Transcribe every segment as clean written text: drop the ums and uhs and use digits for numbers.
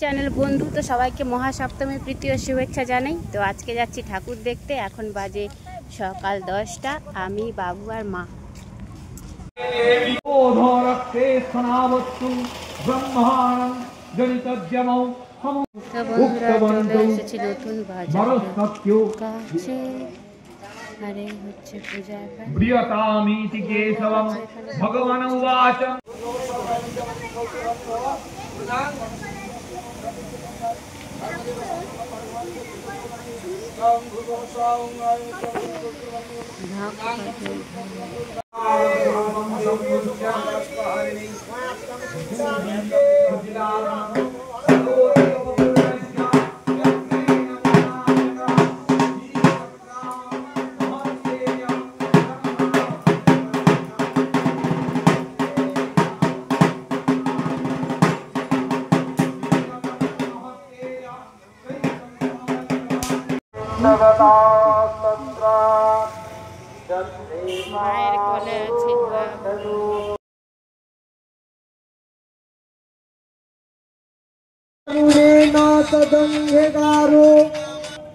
Channel বন্ধু তো সবাইকে মহাসপ্তমীর প্রীতি ও শুভেচ্ছা জানাই। তো আজকে যাচ্ছি ঠাকুর দেখতে। এখন বাজে সকাল 10টা। আমি, বাবু আর মা। তো বন্ধুরা চলে এসেছি নতুন বাজার কাছে। আরে হচ্ছে পূজা ভগবান উবাচ মায়ের কোলে আছে तदंगारो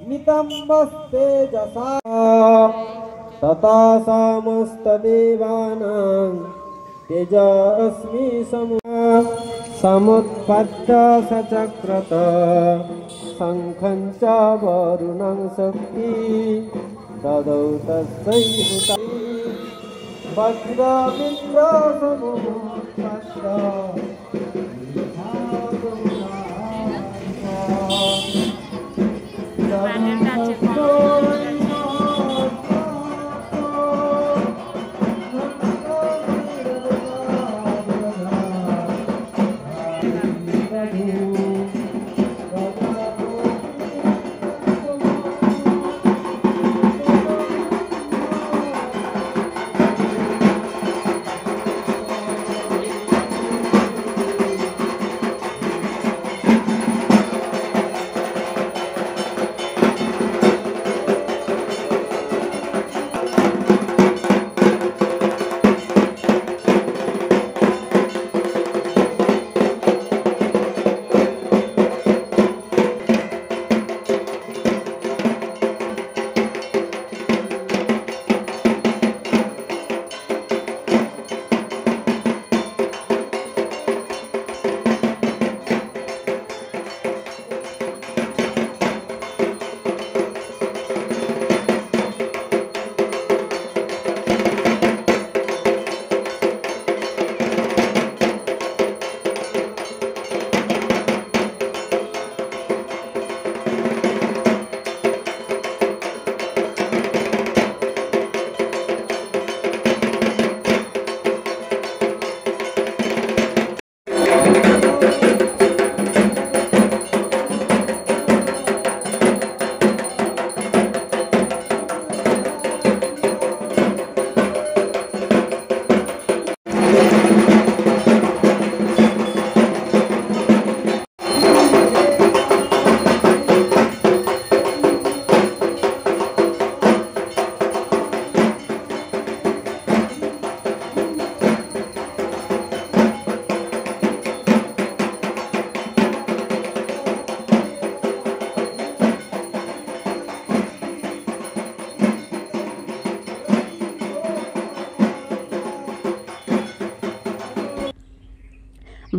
नितंबस्तेजसा तथा समस्तदेवानां तेजस्मि समुत्पत्त सचक्रत शंखं च वरुणं शक्ति ददौ तस्यै वज्रमिन्द्र समुत्पत्त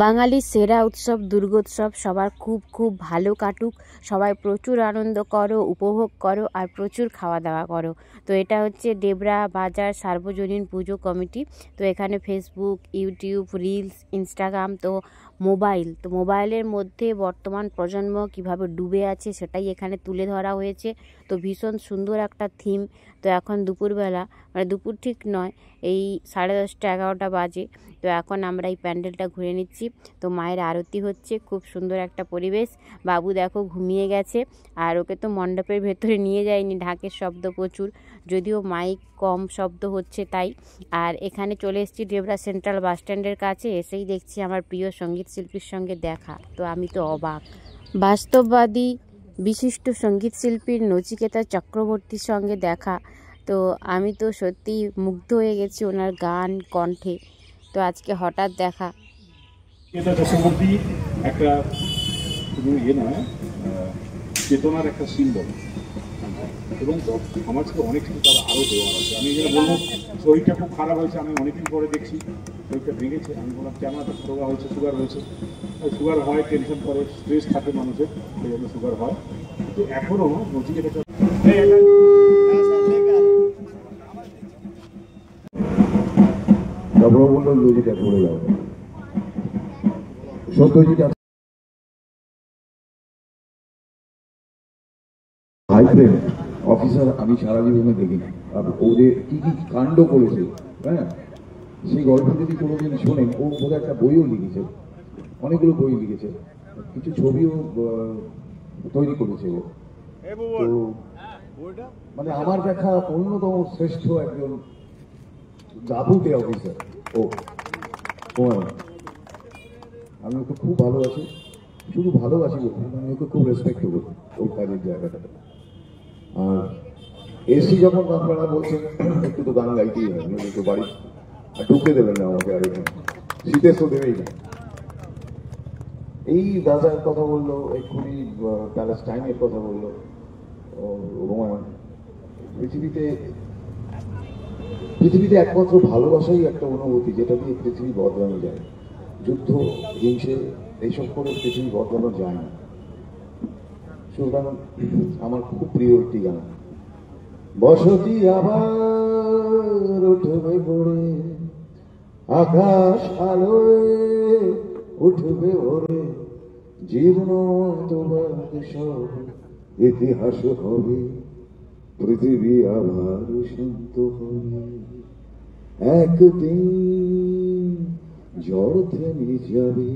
বাঙালির সেরা উৎসব দুর্গোৎসব সবার খুব খুব ভালো কাটুক। সবাই প্রচুর আনন্দ করো, উপভোগ করো আর প্রচুর খাওয়া দাওয়া করো। তো এটা হচ্ছে ডেবরা বাজার সার্বজনীন পুজো কমিটি। তো এখানে ফেসবুক, ইউটিউব, রিলস, ইনস্টাগ্রাম, তো মোবাইলের মধ্যে বর্তমান প্রজন্ম কিভাবে ডুবে আছে সেটাই এখানে তুলে ধরা হয়েছে। তো ভীষণ সুন্দর একটা থিম। তো এখন দুপুরবেলা, মানে দুপুর ঠিক নয়, এই 10:30 11টা বাজে। তো এখন আমরা এই প্যান্ডেলটা ঘুরে নিচ্ছি। তো মায়ের আরতি হচ্ছে, খুব সুন্দর একটা পরিবেশ। বাবু দেখো ঘুমিয়ে গেছে, আর ওকে তো মণ্ডপের ভেতরে নিয়ে যায়নি, ঢাকের শব্দ প্রচুর, যদিও মাইক কম শব্দ হচ্ছে তাই। আর এখানে চলে এসেছি ডেবরা সেন্ট্রাল বাস স্ট্যান্ডের কাছে। এসেই দেখছি আমার প্রিয় সঙ্গীত শিল্পীর সঙ্গে দেখা। তো আমি তো অবাক। বাস্তববাদী বিশিষ্ট সঙ্গীত শিল্পীর নচিকেতা চক্রবর্তীর সঙ্গে দেখা। তো আমি তো সত্যি মুগ্ধ হয়ে গেছি ওনার গান কণ্ঠে। তো আজকে হঠাৎ দেখা। চক্রবর্তী একটা শুধু ইয়ে নয়, চেতনার একটা সিম্বল, এবং আমার থেকে অনেক কিছু তারা আরও দেওয়ার আছে। আমি যেটা বলবো, শরীরটা খুব খারাপ হয়েছে, আমি অনেকদিন পরে দেখছি শরীরটা ভেঙেছে। আমি বললাম কেন এত রোগা হয়েছে, সুগার হয়েছে। সুগার হয়, টেনশন করে, স্ট্রেস থাকে মানুষের, সেই জন্য সুগার হয়। কিন্তু এখনও নচিকেতা বলল লজিটা পড়ে যাও, সত্যজিৎ হাইব্রিড অফিসার আমি সারা জীবনে দেখিনি। ওদের কি কি কাণ্ড করেছে, হ্যাঁ, সেই গল্প যদি কোনোদিন শোনেন, ও বোধহয় একটা বইও লিখেছে, অনেকগুলো বই লিখেছে, কিছু ছবিও তৈরি করেছে ও। তো মানে আমার দেখা অন্যতম শ্রেষ্ঠ একজন জাবুতে অফিসার ও। আমি ওকে খুব ভালোবাসি, শুধু ভালোবাসি বলতে, আমি ওকে খুব রেসপেক্ট করি ওর কাজের জায়গাটা। আর এসি যখন আপনারা বলছেন একটু তো গান গাইতেই হয়, একটু বাড়ি আর ঢুকে দেবেন না আমাকে, আর এখানে শীতের তো দেবেই না। এই রাজার কথা বললো, এক্ষুনি প্যালেস্টাইনের কথা বললো, রোমান। পৃথিবীতে একমাত্র ভালোবাসাই একটা অনুভূতি যেটা দিয়ে পৃথিবী বদলানো যায়। যুদ্ধ, হিংসে এইসব করে পৃথিবী বদলানো যায় না। সুতরাং আমার খুব প্রিয় একটি গান, বসতি আবার উঠবে ভোরে, আকাশ আলোয় উঠবে ভোরে, জীবন তোমার সব ইতিহাস হবে, পৃথিবী আবার শান্ত হবে, একদিন ঝড় থেমে যাবে,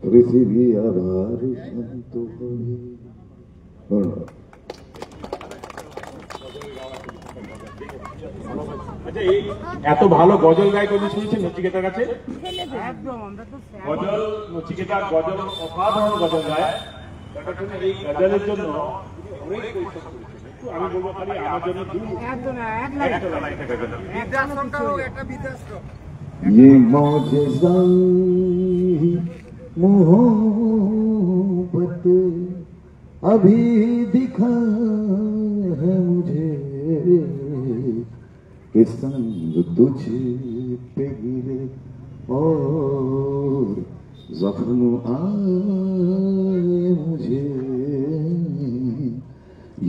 পৃথিবী আবার শান্ত হবে। এত ভালো গজল গায় কোনদিন শুনেছেন নচিকেতার কাছে? গজল, নচিকেতার গজল অসাধারণ গজল গায়। এই গজলের জন্য আমি বলবো খালি আমার জন্য ये मौजज़ा मोहब्बत अभी दिखा है मुझे, कि संग तुझ पे गिरे और जख्म आए मुझे,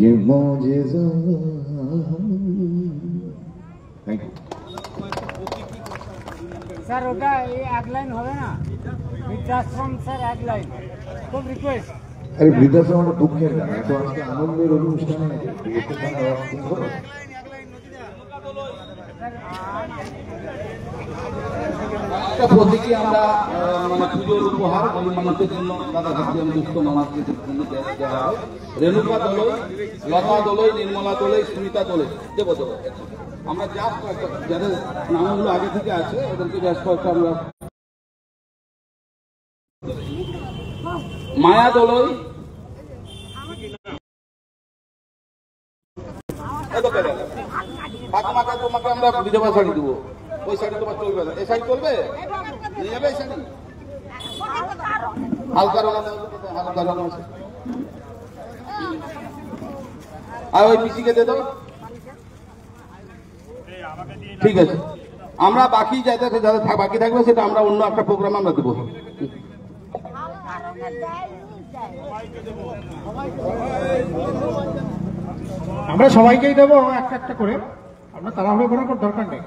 ये मौजज़ा। Thank you sir. ওটা এই এক লাইন হবে না, বৃদ্ধাশ্রম স্যার এক লাইন, খুব রিকোয়েস্ট। আরে বৃদ্ধাশ্রম একটা দুঃখের গান, এত আজকে আনন্দের অনুষ্ঠানে প্রতীকী আমরা মানে পুজোর উপহার গরিব মানুষের জন্য দাদা ভাবছিলাম দুস্থ মানুষকে দেওয়া হয়। রেণুকা দোলই, লতা দোলই, নির্মলা দোলই, সুনিতা দোলই দেবো দেবো। আমরা জাস্ট যাদের নামগুলো আগে থেকে আছে ওদেরকে জাস্ট কয়েকটা আমরা। মায়া দোলই, ফাতেমাকে তোমাকে আমরা বিধবা শাড়ি দেবো, ওই শাড়ি তোমার চলবে না। এই শাড়ি চলবে, নিয়ে যাবে এই শাড়ি, হালকা রঙ, হালকা রঙ আছে। আর ওই পিসিকে দিয়ে দাও, ঠিক আছে। আমরা বাকি যাদের বাকি থাকবে সেটা আমরা অন্য একটা প্রোগ্রাম আমরা দেবো। আমরা সবাইকেই দেবো একটা একটা করে, আমরা তাড়াহুড়ো করার দরকার নেই।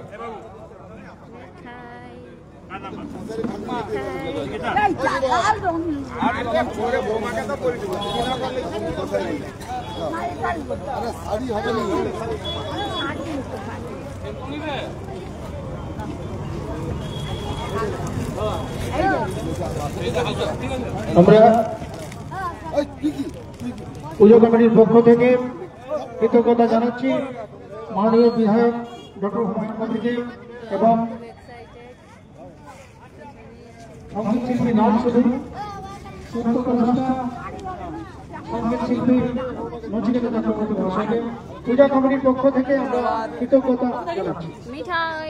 আমরা পুজো কমিটির পক্ষ থেকে কৃতজ্ঞতা জানাচ্ছি মাননীয় বিধায়ক ডক্টর হুমায়ুন কবিরকে এবং সঙ্গীত শিল্পী নাম শুধু সঙ্গীত শিল্পী নচিকেতা চক্রবর্তী মহাশয়কে পূজা কমিটির পক্ষ থেকে আমরা কৃতজ্ঞতা জানাচ্ছি। মিঠাই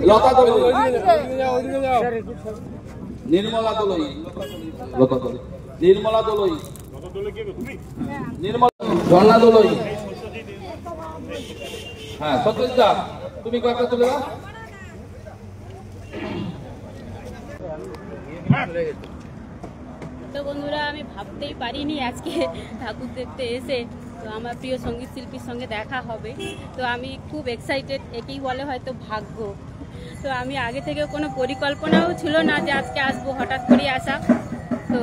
লতা দলই, নির্মলা দলই, লতা দলই, নির্মলা দলই, নির্মলা ঝর্ণা দলই। হ্যাঁ সত্যজিৎ দা, তুমি কয়েকটা তুলে দাও। তো বন্ধুরা, আমি ভাবতেই পারিনি আজকে ঠাকুর দেখতে এসে তো আমার প্রিয় সঙ্গীত শিল্পীর সঙ্গে দেখা হবে। তো আমি খুব এক্সাইটেড, একেই বলে হয়তো ভাগ্য। তো আমি আগে থেকে কোনো পরিকল্পনাও ছিল না যে আজকে আসবো, হঠাৎ করে আসা। তো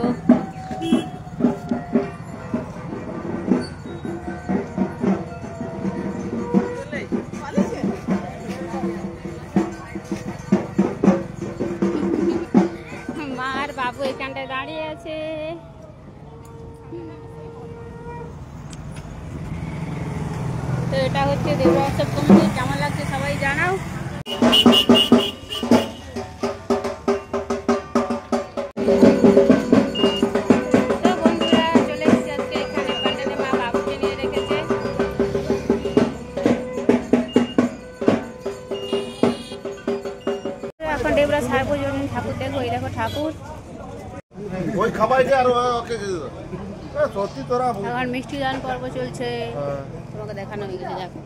মা আর বাবু এখানটায় দাঁড়িয়ে আছে। তো এটা হচ্ছে দেবরা উৎসব কমিটি। কেমন লাগছে সবাই জানাও। তো বন্ধুরা, চলে এসেছি আজকে এখানে প্যান্ডেলে। মা বাবুকে নিয়ে রেখেছে। এখন দেবরা সার্বজনীন ঠাকুর দেখো। এই দেখো ঠাকুর। ওই খাবাই যে আর ওকে সত্যি তোরা এখন মিষ্টি দান পর্ব চলছে, তোমাকে দেখানো হয়ে গেছে। দেখো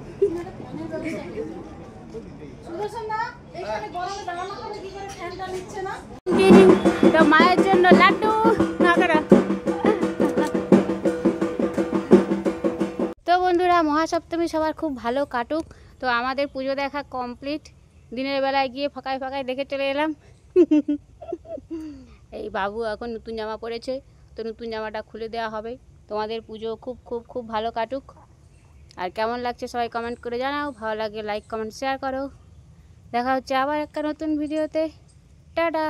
তো মায়ের জন্য লাড্ডু না করো। তো বন্ধুরা, মহাসপ্তমী সবার খুব ভালো কাটুক। তো আমাদের পুজো দেখা কমপ্লিট। দিনের বেলায় গিয়ে ফাঁকায় ফাঁকায় দেখে চলে এলাম। এই বাবু এখন নতুন জামা পরেছে, তো নতুন জামাটা খুলে দেওয়া হবে। তোমাদের পুজো খুব খুব খুব ভালো কাটুক। আর কেমন লাগছে সবাই কমেন্ট করে জানাও। ভালো লাগে লাইক কমেন্ট শেয়ার করো। দেখা হচ্ছে আবার একটা নতুন ভিডিওতে। টাটা।